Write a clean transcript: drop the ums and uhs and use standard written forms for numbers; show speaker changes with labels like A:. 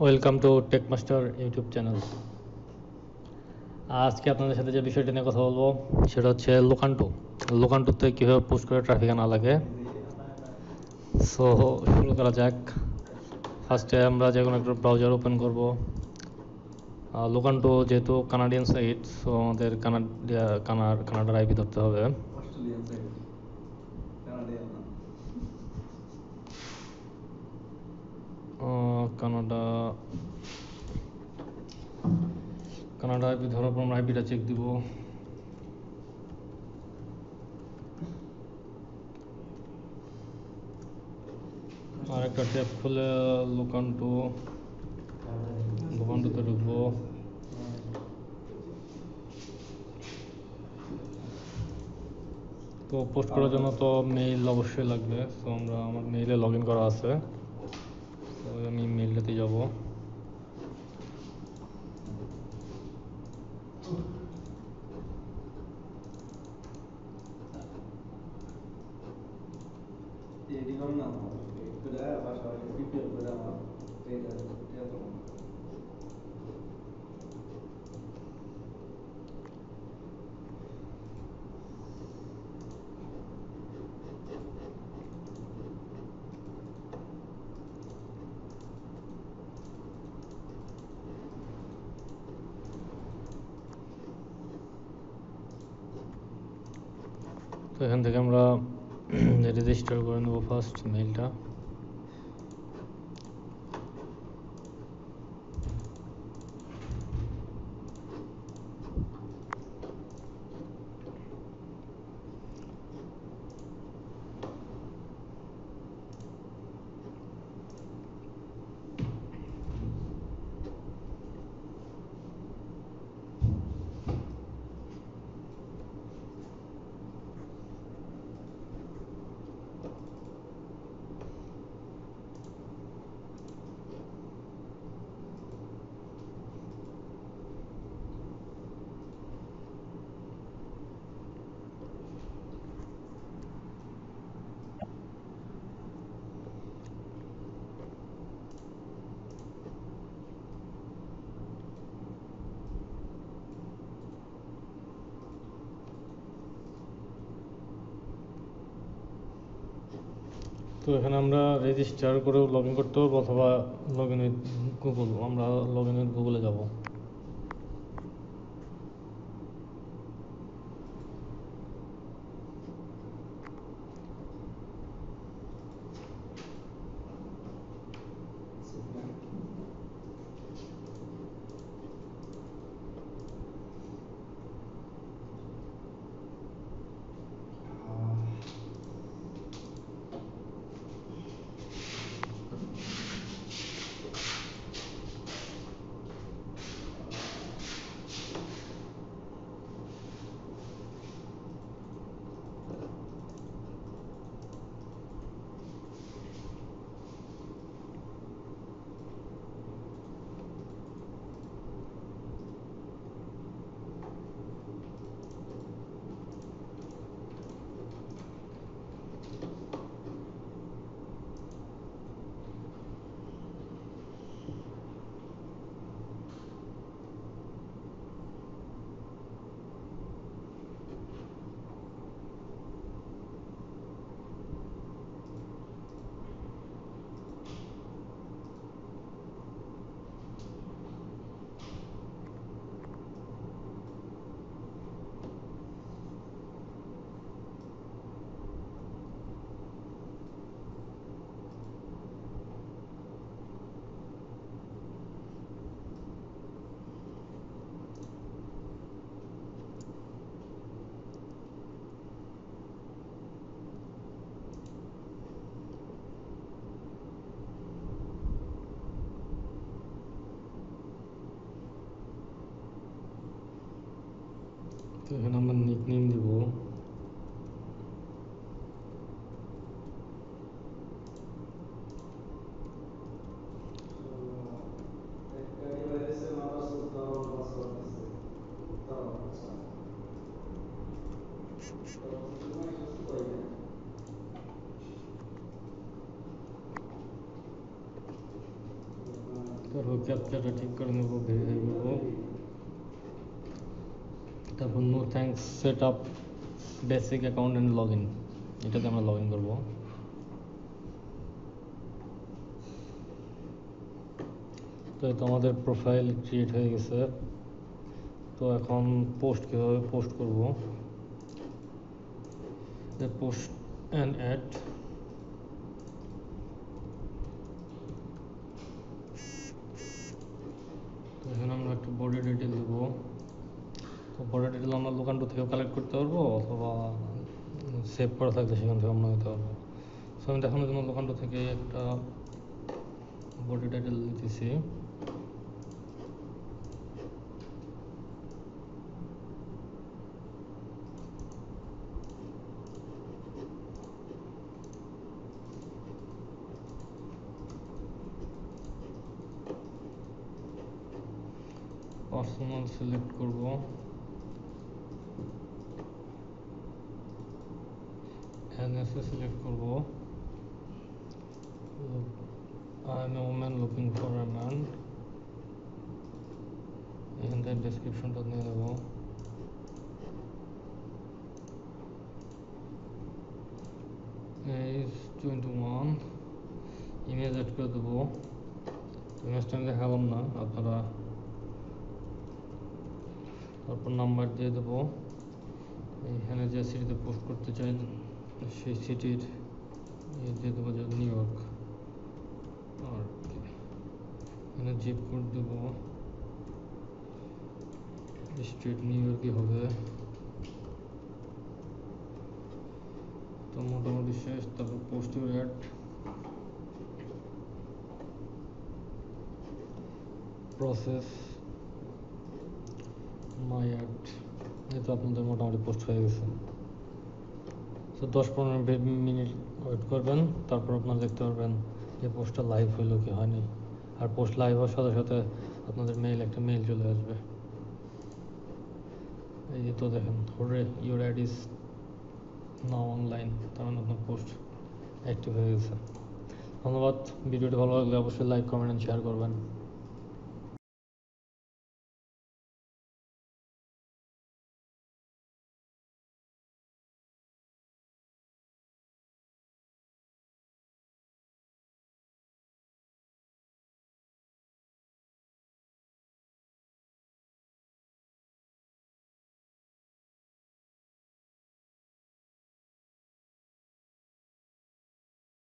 A: Welcome to Techmaster YouTube channel. আজকে আপনাদের সাথে যে বিষয়টা নিয়ে কথা বলবো সেটা হচ্ছে লোকান্টুতে কীভাবে পুশ করে ট্রাফিক আনা লাগে। সো শুরু করা যাক। ফার্স্টে আমরা যে কোনো একটা ব্রাউজার ওপেন করব। লোকান্টু যেহেতু কানাডিয়ান সাইট, সো আমাদের কানাডার আইপি ধরতে হবে। কানাডা আইপি ধরার পর আমরা আইপিটা চেক দিব। আর একটা ট্যাব খুলে লোকান্টুতে ঢুকবো। তো পোস্ট করার জন্য তো মেইল অবশ্যই লাগবে। সো আমার মেইলে লগ ইন করা আছে, তো আমি মেইলটাতে যাব। তো এখান থেকে আমরা রেজিস্টার করে নেব ফার্স্ট মেইলটা। তো এখানে আমরা রেজিস্টার করেও লগ ইন করতে পারবো, অথবা লগ ইন উইথ গুগল। আমরা লগ ইন উইথ গুগলে যাবো। তো এখানে আমরা নিকনেম দিব। তারপর ক্যাপচাটা ঠিক করে নেব, ভেরিফাই করবো। তারপর no thanks set up basic account and log in, এটাতে আমরা লগ ইন করবো। তো এই তো আমাদের প্রোফাইল ক্রিয়েট হয়ে গেছে। তো এখন পোস্ট কীভাবে পোস্ট করব, পোস্ট অ্যান্ড অ্যাড। তো এখানে আমরা একটা বডি ডিটেল দেবো। তো বডি ডিটেল আমরা লোকান্টো থেকেও কালেক্ট করতে পারবো, অথবা সেভ করা থাকলে সেখান থেকে আমরা নিতে পারবো। সো আমি দেখানোর জন্য লোকান্টো থেকে একটা বডি টাইটেল দিতেছি। পার্সোনাল সিলেক্ট করব, এনএসএ সিলেক্ট করব, I M a woman looking for a man. এখান থেকে ডেসক্রিপশনটা নিয়ে নেব। এজ 21, ইমেজ অ্যাড করে দেবো। ইমেজটা আমি দেখালাম না, আপনারা। তারপর নাম্বার দিয়ে দেবো। এখানে যে সিটিতে পোস্ট করতে চাই সেই সিটির দিয়ে দেবো, যে নিউ ইয়র্ক। আর এখানে জিপ কোড দেবো, স্ট্রিট নিউ ইয়র্কই হবে। তো মোটামুটি শেষ। তারপর post your ad, process my ad. এই তো আপনাদের মোটামুটি পোস্ট হয়ে গেছে। তো 10-15 মিনিট ওয়েট করবেন, তারপর আপনারা দেখতে পারবেন যে পোস্টটা লাইভ হইলো কি হয়নি। আর পোস্ট লাইভ হওয়ার সাথে সাথে আপনাদের একটা মেইল চলে আসবে। এই যে তো দেখেন, your add is now online, তার মানে আপনার পোস্ট অ্যাক্টিভ হয়ে গেছে। ধন্যবাদ। ভিডিওটি ভালো লাগলে অবশ্যই লাইক, কমেন্ট অ্যান্ড শেয়ার করবেন।